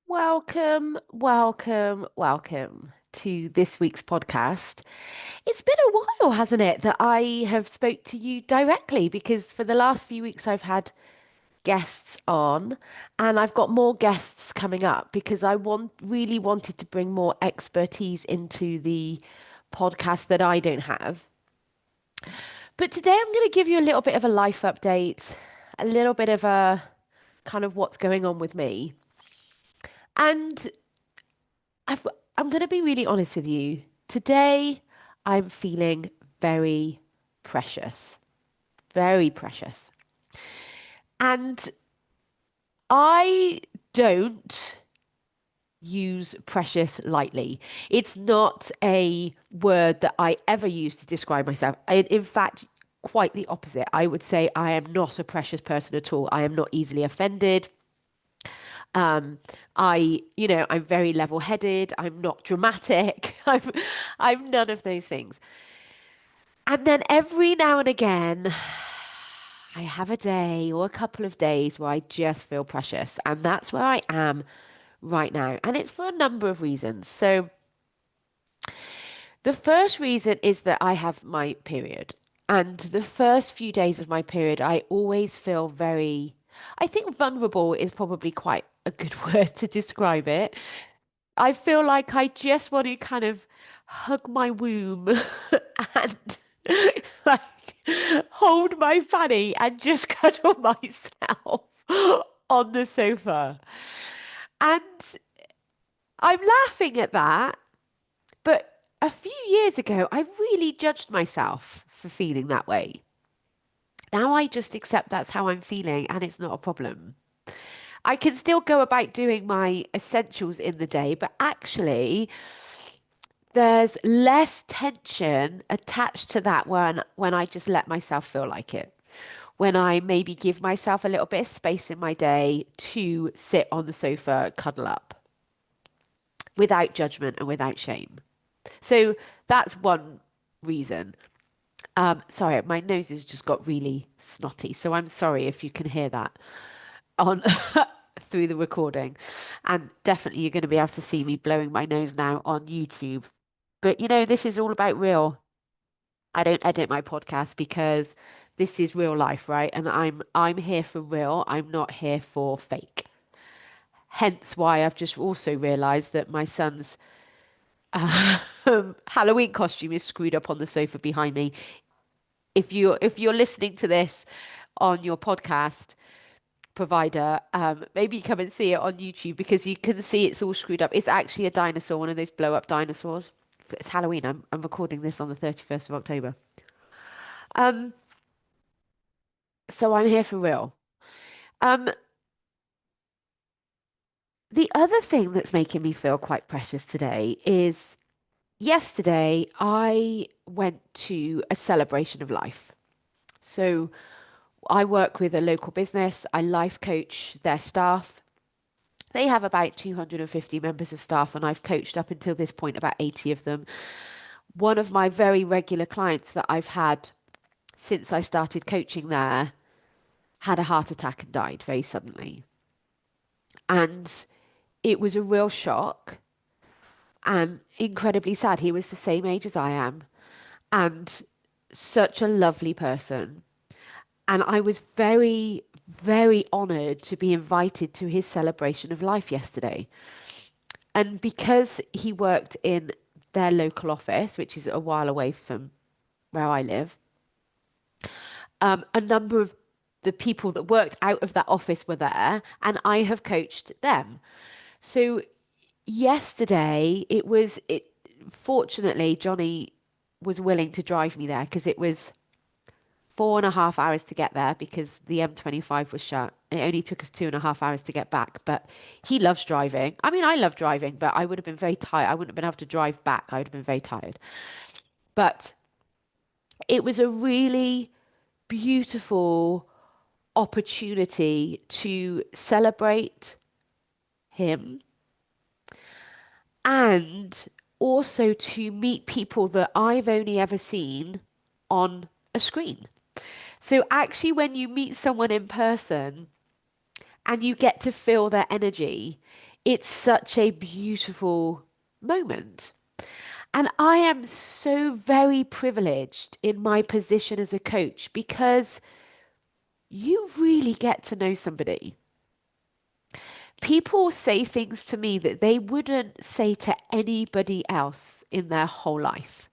Welcome to this week's podcast. It's been a while, hasn't it, that I have spoke to you directly because for the last few weeks I've had guests on and I've got more guests coming up because really wanted to bring more expertise into the podcast that I don't have. But today I'm going to give you a little bit of a life update, a little bit of a kind of what's going on with me. And I've, I'm going to be really honest with you. Today, I'm feeling very precious, very precious. And I don't use precious lightly. It's not a word that I ever use to describe myself. In fact, quite the opposite. I would say I am not a precious person at all. I am not easily offended. Um, I'm very level-headed. I'm not dramatic. I'm none of those things. And then every now and again, I have a day or a couple of days where I just feel precious. And that's where I am right now. And it's for a number of reasons. So the first reason is that I have my period. And the first few days of my period, I always feel I think vulnerable is probably quite a good word to describe it. I feel like I just want to kind of hug my womb and like hold my fanny and just cuddle myself on the sofa. And I'm laughing at that, but a few years ago, I really judged myself for feeling that way. Now I just accept that's how I'm feeling and it's not a problem. I can still go about doing my essentials in the day, but actually, there's less tension attached to that when I just let myself feel like it. When I maybe give myself a little bit of space in my day to sit on the sofa, cuddle up without judgment and without shame. So that's one reason. Sorry, my nose has just got really snotty, so I'm sorry if you can hear that on through the recording. And definitely you're going to be able to see me blowing my nose now on YouTube. But this is all about real. I don't edit my podcast because this is real life, right? And I'm here for real. I'm not here for fake. Hence why I've just also realized that my son's Halloween costume is screwed up on the sofa behind me. If you're listening to this on your podcast provider, maybe come and see it on YouTube because you can see it's all screwed up. It's actually a dinosaur, one of those blow up dinosaurs. It's Halloween. I'm recording this on the 31st of October. Um, so I'm here for real. Um, the other thing that's making me feel quite precious today is yesterday I went to a celebration of life. So I work with a local business. I life coach their staff. They have about 250 members of staff, and I've coached up until this point about 80 of them. One of my very regular clients that I've had since I started coaching there had a heart attack and died very suddenly. And it was a real shock and incredibly sad. He was the same age as I am and such a lovely person. And I was very, very honored to be invited to his celebration of life yesterday. And because he worked in their local office, which is a while away from where I live, a number of the people that worked out of that office were there, and I have coached them. So yesterday, fortunately, Johnny was willing to drive me there because it was 4.5 hours to get there because the M25 was shut. It only took us 2.5 hours to get back, but he loves driving. I mean, I love driving, but I would have been very tired. I wouldn't have been able to drive back. I would have been very tired. But it was a really beautiful opportunity to celebrate him and also to meet people that I've only ever seen on a screen. So actually, when you meet someone in person and you get to feel their energy, it's such a beautiful moment. And I am so very privileged in my position as a coach because you really get to know somebody. People say things to me that they wouldn't say to anybody else in their whole life.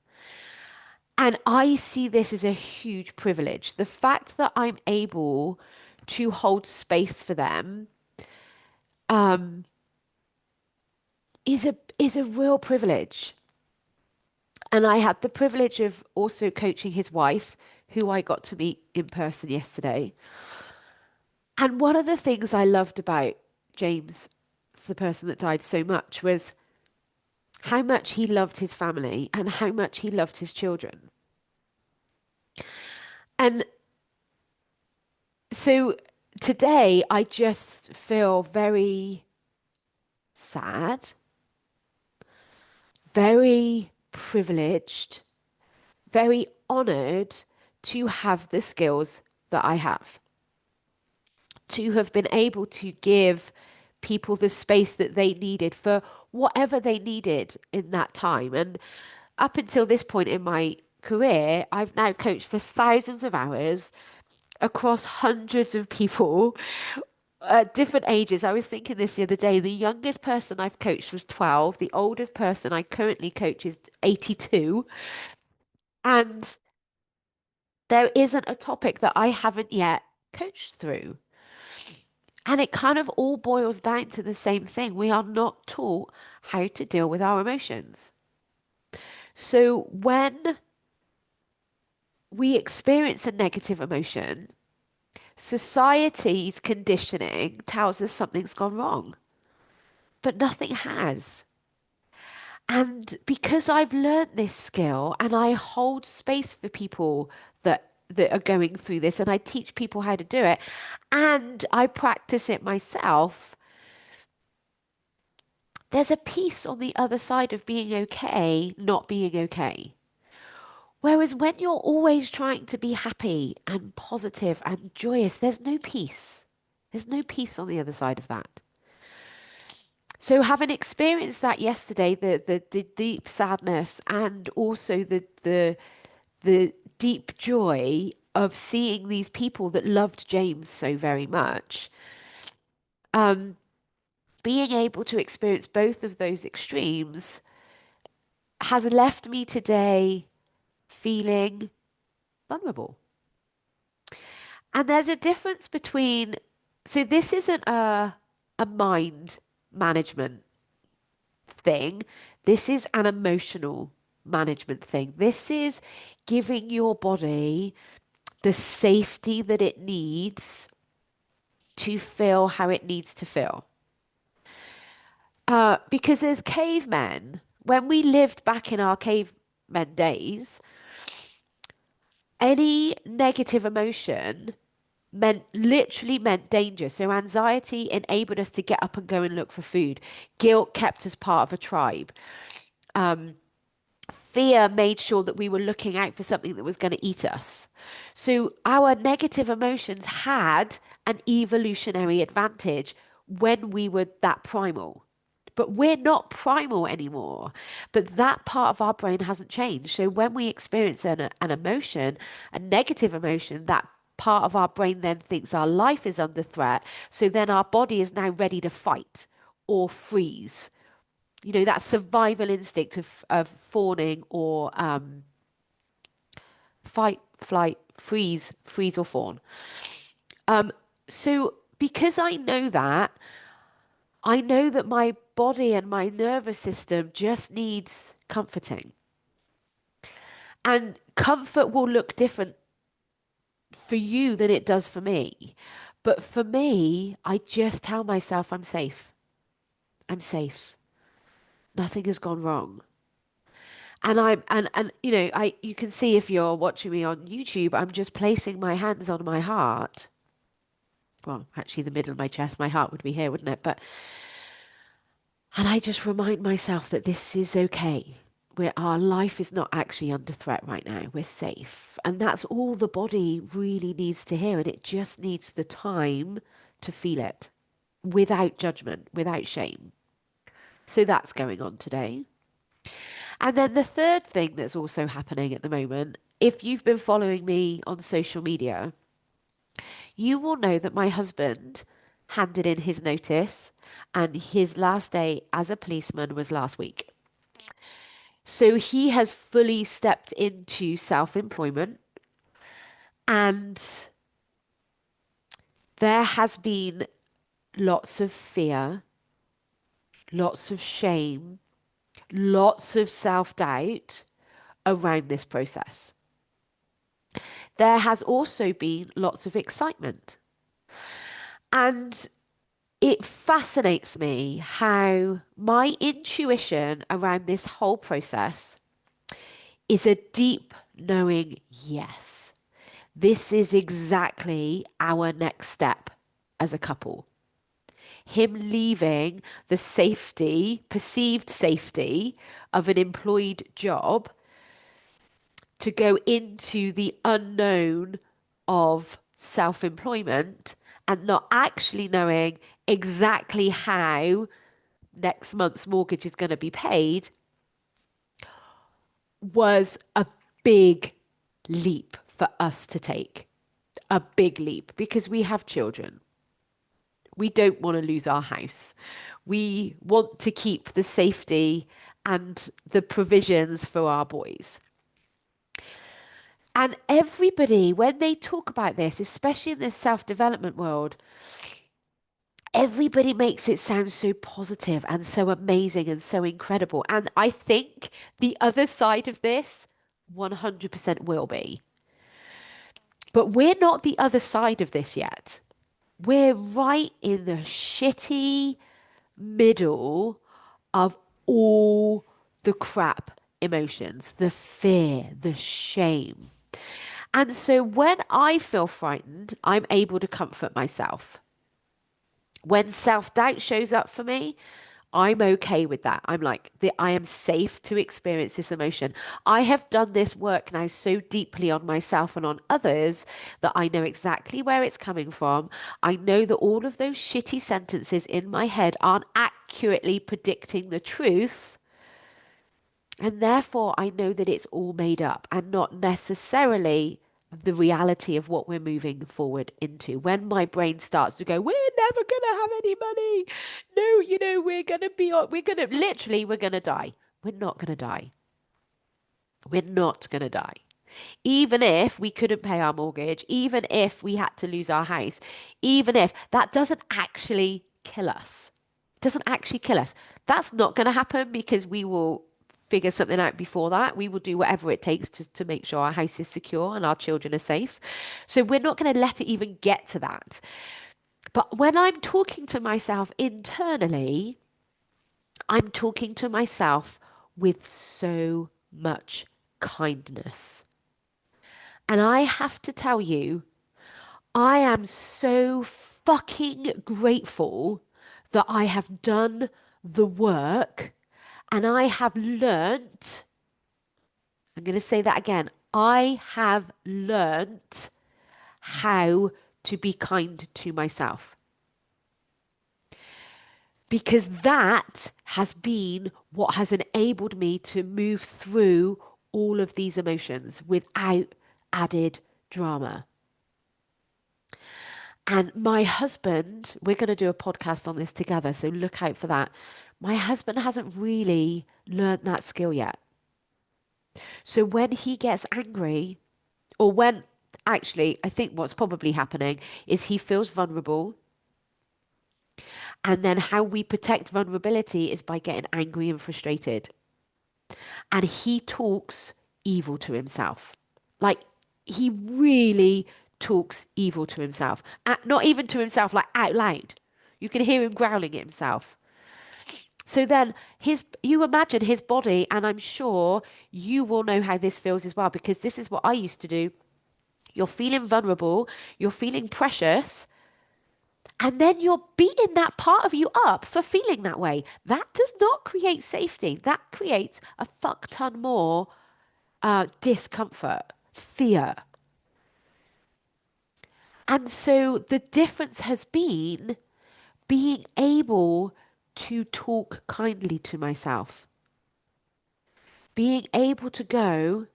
And I see this as a huge privilege. The fact that I'm able to hold space for them um, is a real privilege. And I had the privilege of also coaching his wife, who I got to meet in person yesterday. And one of the things I loved about James, the person that died so much, was how much he loved his family and how much he loved his children. And so today I just feel very sad, very privileged, very honored to have the skills that I have, to have been able to give people the space that they needed for whatever they needed in that time. And up until this point in my career, I've now coached for thousands of hours across hundreds of people at different ages. I was thinking this the other day. The youngest person I've coached was 12. The oldest person I currently coach is 82. And there isn't a topic that I haven't yet coached through. And it kind of all boils down to the same thing. We are not taught how to deal with our emotions. So when we experience a negative emotion, society's conditioning tells us something's gone wrong, but nothing has. And because I've learned this skill and I hold space for people that are going through this and I teach people how to do it and I practice it myself, there's a piece on the other side of being okay, not being okay. Whereas when you're always trying to be happy and positive and joyous, there's no peace. There's no peace on the other side of that. So having experienced that yesterday, the deep sadness and also the deep joy of seeing these people that loved James so very much, um, being able to experience both of those extremes has left me today feeling vulnerable. And there's a difference between, so this isn't a mind management thing. This is an emotional management thing. This is giving your body the safety that it needs to feel how it needs to feel. Because as cavemen, when we lived back in our cavemen days, any negative emotion literally meant danger. So anxiety enabled us to get up and go and look for food. Guilt kept us part of a tribe. Fear made sure that we were looking out for something that was going to eat us. So our negative emotions had an evolutionary advantage when we were that primal. But we're not primal anymore. But that part of our brain hasn't changed. So when we experience an emotion, a negative emotion, that part of our brain then thinks our life is under threat. So then our body is now ready to fight or freeze. That survival instinct of fawning or fight, flight, freeze or fawn. So because I know that my body and my nervous system just needs comforting. And comfort will look different for you than it does for me. But for me, I just tell myself I'm safe. I'm safe. Nothing has gone wrong. And I you can see if you're watching me on YouTube, I'm just placing my hands on my heart. Well, actually the middle of my chest, my heart would be here, wouldn't it? And I just remind myself that this is okay. Our life is not actually under threat right now. We're safe. And that's all the body really needs to hear. And it just needs the time to feel it without judgment, without shame. So that's going on today. And then the third thing that's also happening at the moment, if you've been following me on social media, you will know that my husband handed in his notice and his last day as a policeman was last week. So he has fully stepped into self-employment, and there has been lots of fear, lots of shame, lots of self-doubt around this process. There has also been lots of excitement. And it fascinates me how my intuition around this whole process is a deep knowing yes. This is exactly our next step as a couple. Him leaving the safety, perceived safety of an employed job to go into the unknown of self employment and not actually knowing exactly how next month's mortgage is going to be paid was a big leap for us to take. A big leap because we have children. We don't want to lose our house. We want to keep the safety and the provisions for our boys. And everybody, when they talk about this, especially in the self development world, everybody makes it sound so positive and so amazing and so incredible. And I think the other side of this 100% will be. But we're not the other side of this yet. We're right in the shitty middle of all the crap emotions, the fear, the shame. And so when I feel frightened, I'm able to comfort myself. When self doubt shows up for me, I'm okay with that. I'm like, I am safe to experience this emotion. I have done this work now so deeply on myself and on others that I know exactly where it's coming from. I know that all of those shitty sentences in my head aren't accurately predicting the truth. And therefore, I know that it's all made up and not necessarily the reality of what we're moving forward into. When my brain starts to go, we're never going to have any money. No, we're going to we're going to die. We're not going to die. We're not going to die. Even if we couldn't pay our mortgage, even if we had to lose our house, even if that doesn't actually kill us, doesn't actually kill us. That's not going to happen because we will figure something out before that. We will do whatever it takes to make sure our house is secure and our children are safe. So we're not going to let it even get to that. But when I'm talking to myself internally, I'm talking to myself with so much kindness. And I have to tell you, I am so fucking grateful that I have done the work and I have learnt, I'm going to say that again, I have learnt how to be kind to myself. Because that has been what has enabled me to move through all of these emotions without added drama. And my husband, we're going to do a podcast on this together, so look out for that. My husband hasn't really learned that skill yet. So when he gets angry, or when actually, I think what's probably happening is he feels vulnerable. And then how we protect vulnerability is by getting angry and frustrated. And he talks evil to himself. Like he really talks evil to himself. Not even to himself, like out loud. You can hear him growling at himself. So then you imagine his body, and I'm sure you will know how this feels as well, because this is what I used to do. You're feeling vulnerable, you're feeling precious, and then you're beating that part of you up for feeling that way. That does not create safety. That creates a fuck ton more discomfort, fear. And so the difference has been being able to talk kindly to myself. Being able to go,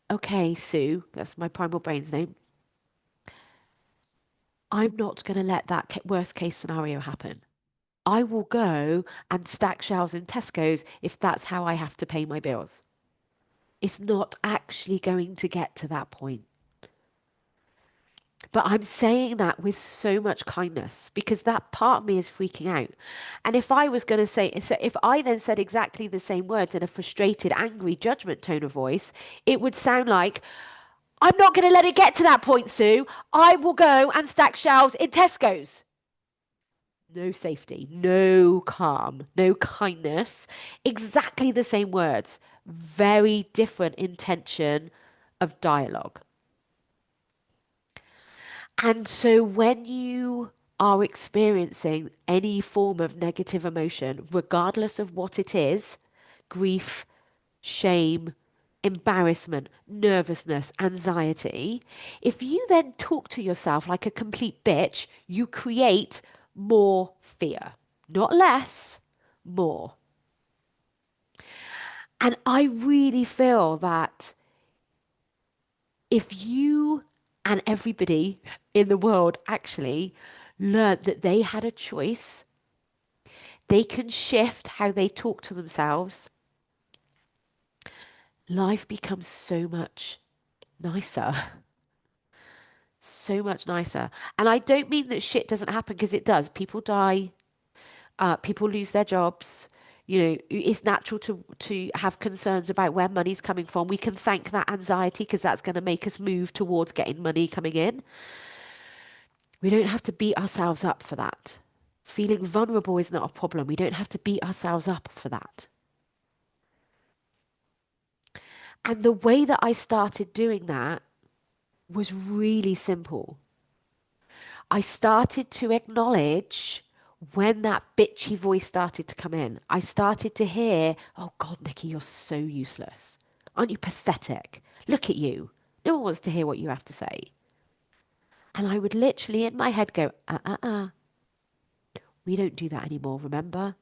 okay, Sue, that's my primal brain's name. I'm not going to let that worst case scenario happen. I will go and stack shelves in Tesco's if that's how I have to pay my bills. It's not actually going to get to that point. But I'm saying that with so much kindness because that part of me is freaking out. And if I was going to say, so if I then said exactly the same words in a frustrated, angry, judgment tone of voice, it would sound like, I'm not going to let it get to that point, Sue. I will go and stack shelves in Tesco's. No safety, no calm, no kindness. Exactly the same words, very different intention of dialogue. And so when you are experiencing any form of negative emotion, regardless of what it is, grief, shame, embarrassment, nervousness, anxiety, if you then talk to yourself like a complete bitch, you create more fear. Not less, more. And I really feel that if you and everybody in the world actually learned that they had a choice, they can shift how they talk to themselves, life becomes so much nicer. So much nicer. And I don't mean that shit doesn't happen because it does. People die, people lose their jobs. You know, it's natural to have concerns about where money's coming from. We can thank that anxiety because that's going to make us move towards getting money coming in. We don't have to beat ourselves up for that. Feeling vulnerable is not a problem. We don't have to beat ourselves up for that. And the way that I started doing that was really simple. I started to acknowledge when that bitchy voice started to come in. I started to hear, oh God, Nikki, you're so useless. Aren't you pathetic? Look at you. No one wants to hear what you have to say. And I would literally in my head go, we don't do that anymore, remember?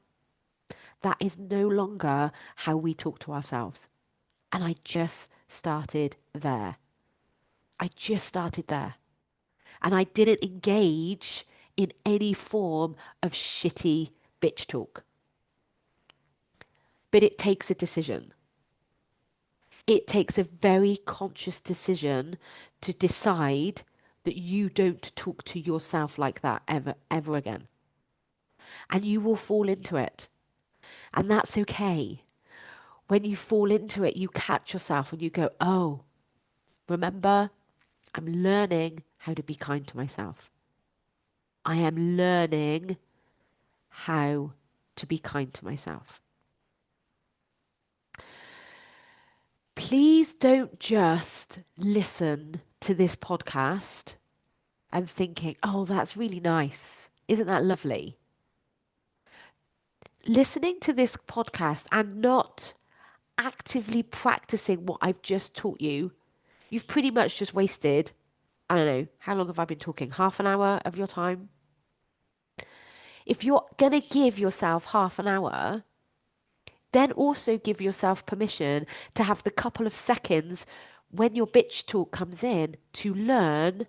That is no longer how we talk to ourselves. And I just started there. I just started there. And I didn't engage in any form of shitty bitch talk. But it takes a decision. It takes a very conscious decision to decide that you don't talk to yourself like that ever again. And you will fall into it. And that's okay. When you fall into it, you catch yourself and you go, oh, remember, I'm learning how to be kind to myself. I am learning how to be kind to myself. Please don't just listen to this podcast and thinking, oh, that's really nice. Isn't that lovely? Listening to this podcast and not actively practicing what I've just taught you, you've pretty much just wasted, I don't know, how long have I been talking? Half an hour of your time? If you're going to give yourself half an hour, then also give yourself permission to have the couple of seconds when your bitch talk comes in to learn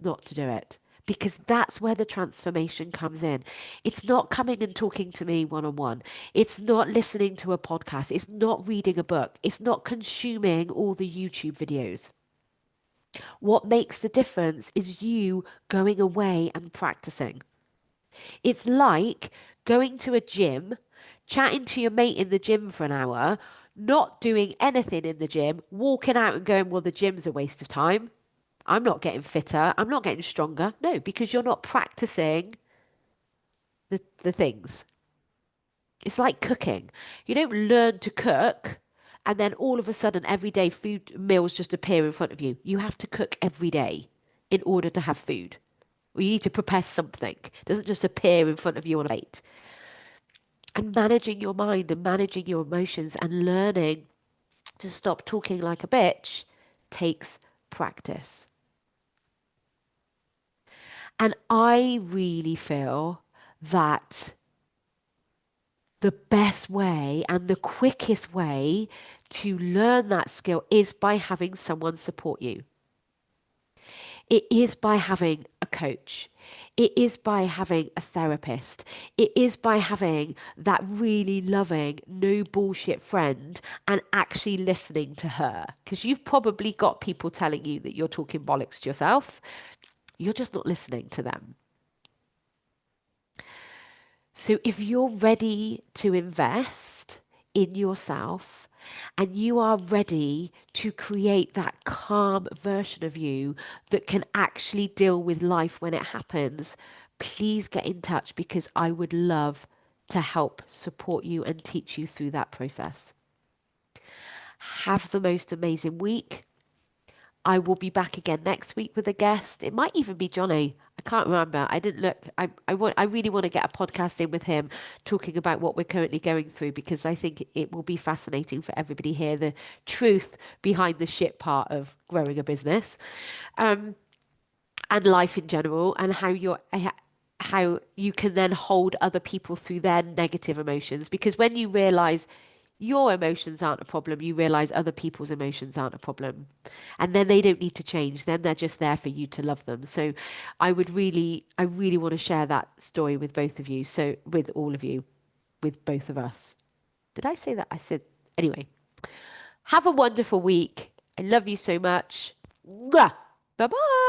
not to do it. Because that's where the transformation comes in. It's not coming and talking to me one on one. It's not listening to a podcast. It's not reading a book. It's not consuming all the YouTube videos. What makes the difference is you going away and practicing. It's like going to a gym, chatting to your mate in the gym for an hour, not doing anything in the gym, walking out and going, well, the gym's a waste of time. I'm not getting fitter. I'm not getting stronger. No, because you're not practicing the things. It's like cooking. You don't learn to cook and then all of a sudden everyday food meals just appear in front of you. You have to cook every day in order to have food. Or you need to prepare something. It doesn't just appear in front of you on a plate. And managing your mind and managing your emotions and learning to stop talking like a bitch takes practice. And I really feel that the best way and the quickest way to learn that skill is by having someone support you. It is by having a coach. It is by having a therapist. It is by having that really loving, no bullshit friend and actually listening to her. Because you've probably got people telling you that you're talking bollocks to yourself. You're just not listening to them. So if you're ready to invest in yourself and you are ready to create that calm version of you that can actually deal with life when it happens, please get in touch because I would love to help support you and teach you through that process. Have the most amazing week. I will be back again next week with a guest. It might even be Johnny. I can't remember. I didn't look. I really want to get a podcast in with him talking about what we're currently going through because I think it will be fascinating for everybody here, the truth behind the shit part of growing a business. Um, and life in general and how you can then hold other people through their negative emotions because when you realize your emotions aren't a problem, you realize other people's emotions aren't a problem, and then they don't need to change, then they're just there for you to love them. So I really want to share that story with both of you, so with all of you, with both of us. Did I say that? I said anyway. Have a wonderful week. I love you so much. Bye bye.